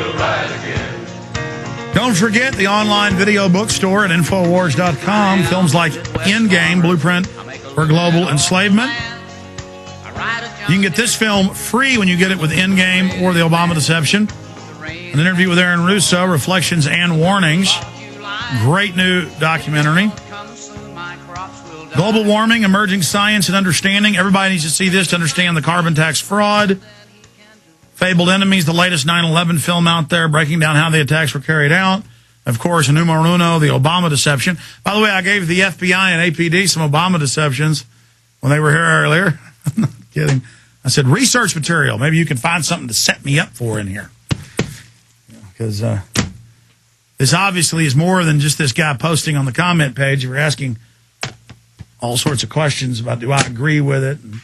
we'll ride again. Don't forget the online video bookstore at Infowars.com. Films like Endgame, Blueprint for Global Enslavement. You can get this film free when you get it with Endgame or the Obama Deception. An interview with Aaron Russo, Reflections and Warnings. Great new documentary. Global Warming, Emerging Science and Understanding. Everybody needs to see this to understand the carbon tax fraud. Fabled Enemies, the latest 9/11 film out there, breaking down how the attacks were carried out. Of course, numero uno, the Obama Deception. By the way, I gave the FBI and APD some Obama deceptions when they were here earlier. I'm not kidding. I said, research material. Maybe you can find something to set me up for in here. Because this obviously is more than just this guy posting on the comment page. If you're asking all sorts of questions about, do I agree with it? And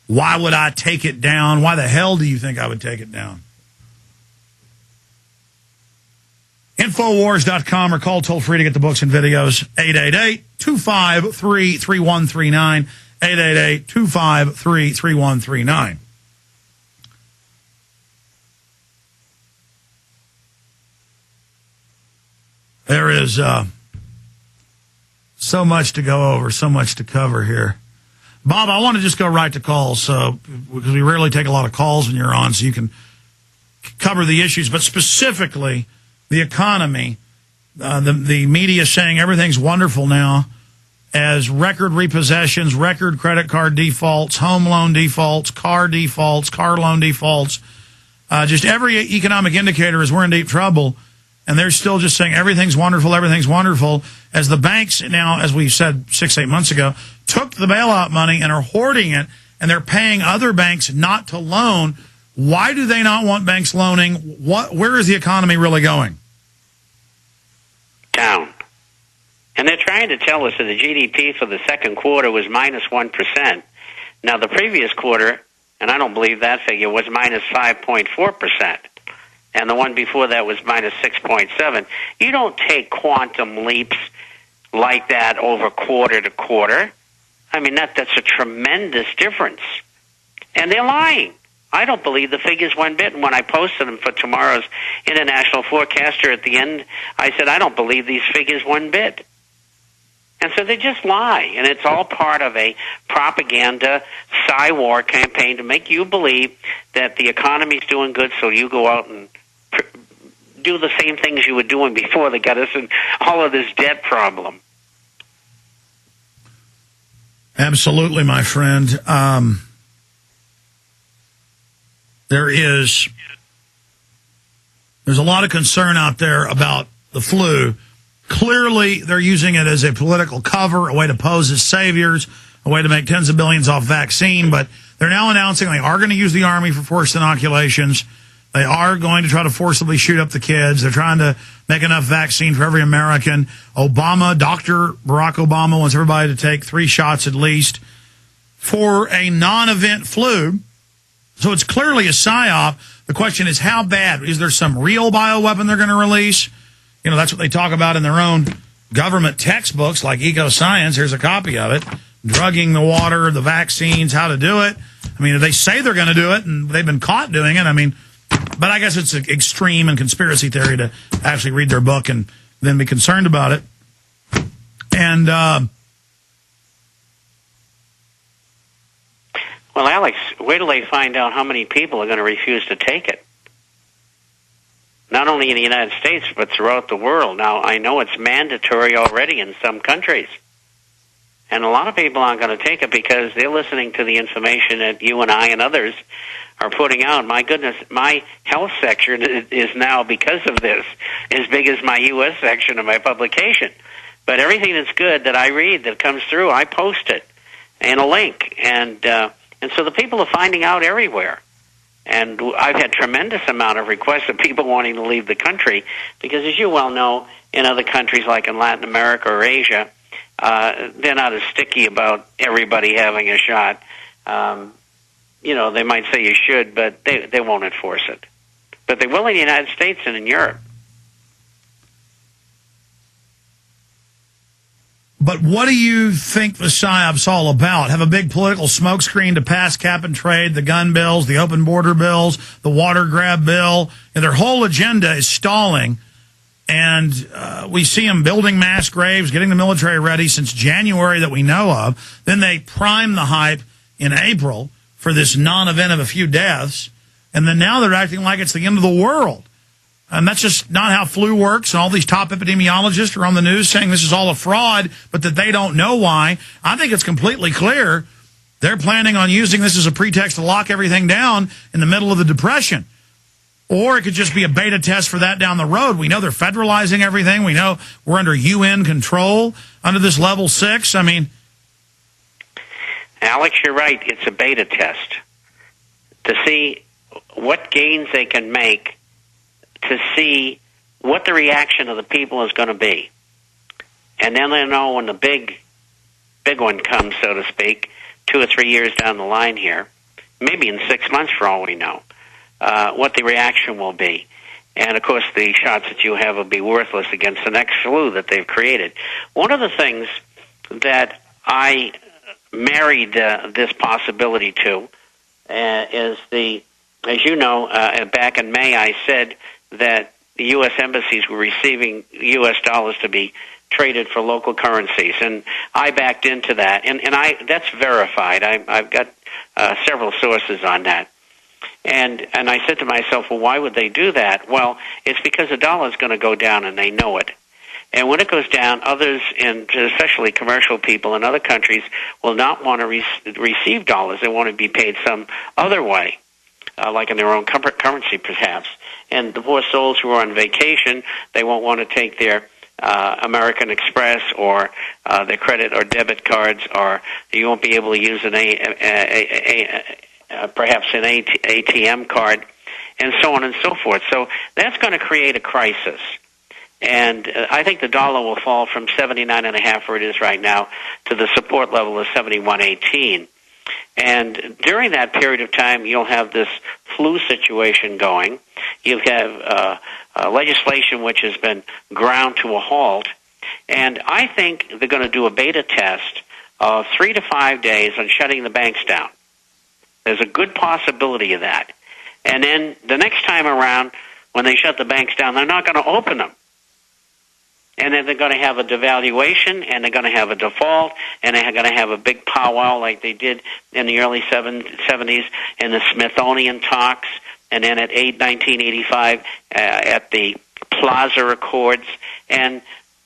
why would I take it down? Why the hell do you think I would take it down? Infowars.com or call toll free to get the books and videos. 888-253-3139. 888-253-3139. There is so much to go over, so much to cover here. Bob, I want to just go right to calls, because we rarely take a lot of calls when you're on, so you can cover the issues. But specifically, the economy, the media saying everything's wonderful now, as record repossessions, record credit card defaults, home loan defaults, car loan defaults. Just every economic indicator is we're in deep trouble. And they're still just saying everything's wonderful, as the banks now, as we said 6-8 months ago, took the bailout money and are hoarding it, and they're paying other banks not to loan. Why do they not want banks loaning? Where is the economy really going? Down. And they're trying to tell us that the GDP for the second quarter was minus 1%. Now, the previous quarter, and I don't believe that figure, was minus 5.4%. And the one before that was minus 6.7. You don't take quantum leaps like that over quarter to quarter. I mean, that's a tremendous difference. And they're lying. I don't believe the figures one bit. And when I posted them for tomorrow's International Forecaster at the end, I said, I don't believe these figures one bit. And so they just lie. And it's all part of a propaganda war campaign to make you believe that the economy's doing good, so you go out and do the same things you were doing before they got us in all of this debt problem. Absolutely, my friend. There's a lot of concern out there about the flu. Clearly, they're using it as a political cover, a way to pose as saviors, a way to make tens of billions off vaccine. But they're now announcing they are going to use the Army for forced inoculations. They are going to try to forcibly shoot up the kids. They're trying to make enough vaccine for every American. Dr. Barack Obama wants everybody to take 3 shots at least for a non-event flu. So it's clearly a psyop. The question is, how bad? Is there some real bioweapon they're going to release? You know, that's what they talk about in their own government textbooks like Eco Science. Here's a copy of it. Drugging the water, the vaccines, how to do it. I mean, they say they're going to do it, and they've been caught doing it. I mean, but I guess it's extreme and conspiracy theory to actually read their book and then be concerned about it. And, well, Alex, wait till they find out how many people are going to refuse to take it. Not only in the United States, but throughout the world. Now, I know it's mandatory already in some countries. And a lot of people aren't going to take it because they're listening to the information that you and I and others are putting out. My goodness, my health section is now, because of this, as big as my U.S. section of my publication. But everything that's good that I read that comes through, I post it and a link. And so the people are finding out everywhere. And I've had tremendous amount of requests of people wanting to leave the country because, as you well know, in other countries like in Latin America or Asia, they're not as sticky about everybody having a shot. You know, they might say you should, but they won't enforce it. But they will in the United States and in Europe. But what do you think the PSYOP's all about? Have a big political smokescreen to pass cap and trade, the gun bills, the open border bills, the water grab bill, and their whole agenda is stalling. And we see them building mass graves, getting the military ready since January that we know of. Then they prime the hype in April for this non-event of a few deaths. And then now they're acting like it's the end of the world. And that's just not how flu works. And all these top epidemiologists are on the news saying this is all a fraud, but that they don't know why. I think it's completely clear they're planning on using this as a pretext to lock everything down in the middle of the Depression. Or it could just be a beta test for that down the road. We know they're federalizing everything. We know we're under UN control under this level 6. I mean, Alex, you're right. It's a beta test to see what gains they can make, to see what the reaction of the people is going to be. And then they'll know when the big one comes, so to speak, 2 or 3 years down the line here, maybe in 6 months for all we know, what the reaction will be. And, of course, the shots that you have will be worthless against the next flu that they've created. One of the things that I married this possibility to is as you know, back in May I said that the U.S. embassies were receiving U.S. dollars to be traded for local currencies, and I backed into that, and that's verified. I've got several sources on that, and I said to myself, well, why would they do that? Well, it's because the dollar is going to go down, and they know it. And when it goes down, others, and especially commercial people in other countries, will not want to receive dollars. They want to be paid some other way, like in their own currency, perhaps. And the poor souls who are on vacation, they won't want to take their American Express or their credit or debit cards, or you won't be able to use perhaps an ATM card, and so on and so forth. So that's going to create a crisis. And I think the dollar will fall from 79.5, where it is right now, to the support level of 71.18. And during that period of time, you'll have this flu situation going. You'll have legislation which has been ground to a halt. And I think they're going to do a beta test of 3 to 5 days on shutting the banks down. There's a good possibility of that. And then the next time around, when they shut the banks down, they're not going to open them. And then they're going to have a devaluation, and they're going to have a default, and they're going to have a big powwow like they did in the early 70s in the Smithsonian talks, and then at 1985 at the Plaza Accords. And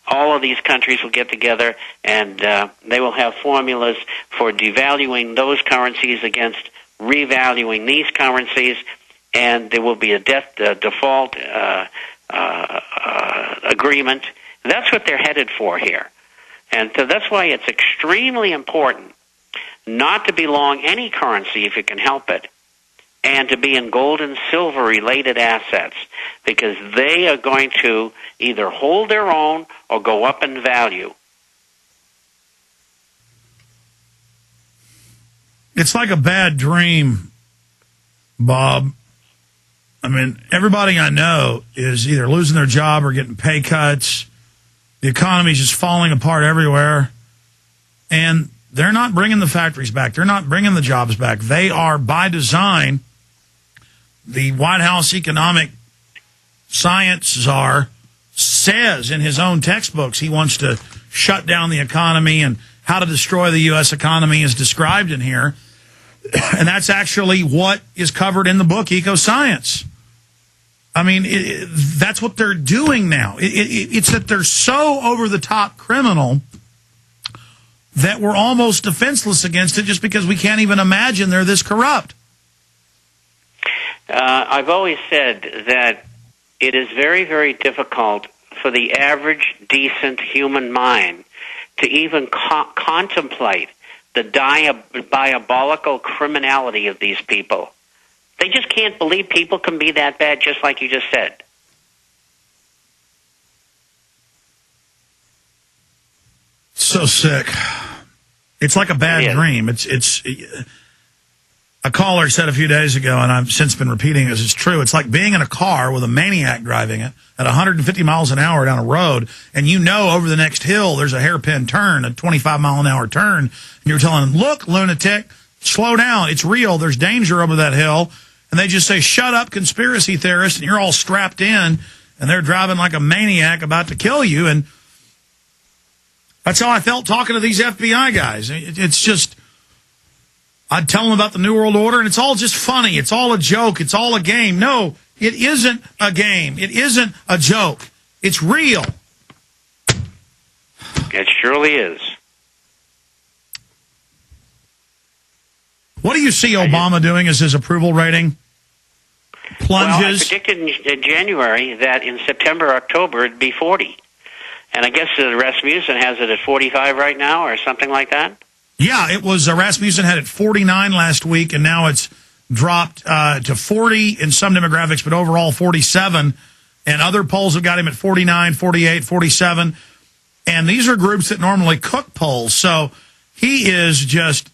all of these countries will get together, and they will have formulas for devaluing those currencies against revaluing these currencies, and there will be a default agreement. That's what they're headed for here. And so that's why it's extremely important not to be long any currency if you can help it, and to be in gold and silver related assets, because they are going to either hold their own or go up in value. It's like a bad dream, Bob. I mean, everybody I know is either losing their job or getting pay cuts. The economy's just falling apart everywhere. And they're not bringing the factories back. They're not bringing the jobs back. They are, by design, the White House economic science czar says in his own textbooks he wants to shut down the economy, and how to destroy the U.S. economy is described in here. And that's actually what is covered in the book, Eco-Science. I mean, that's what they're doing now. It's that they're so over-the-top criminal that we're almost defenseless against it, just because we can't even imagine they're this corrupt. I've always said that it is very, very difficult for the average, decent human mind to even contemplate the diabolical criminality of these people. They just can't believe people can be that bad, just like you just said. So sick. It's like a bad dream. A caller said a few days ago, and I've since been repeating this, it's true. It's like being in a car with a maniac driving it at 150 miles an hour down a road, and you know over the next hill there's a hairpin turn, a 25-mile-an-hour turn, and you're telling them, look, lunatic, slow down. It's real. There's danger over that hill. And they just say, shut up, conspiracy theorist, and you're all strapped in, and they're driving like a maniac about to kill you. And that's how I felt talking to these FBI guys. It's just... I'd tell them about the New World Order, and it's all just funny. It's all a joke. It's all a game. No, it isn't a game. It isn't a joke. It's real. It surely is. What do you see Obama doing as his approval rating plunges? Well, I predicted in January that in September, October, it'd be 40. And I guess Rasmussen has it at 45 right now or something like that. Yeah, it was Rasmussen had it 49 last week, and now it's dropped to 40 in some demographics, but overall 47. And other polls have got him at 49, 48, 47. And these are groups that normally cook polls. So he is just,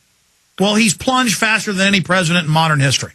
well, he's plunged faster than any president in modern history.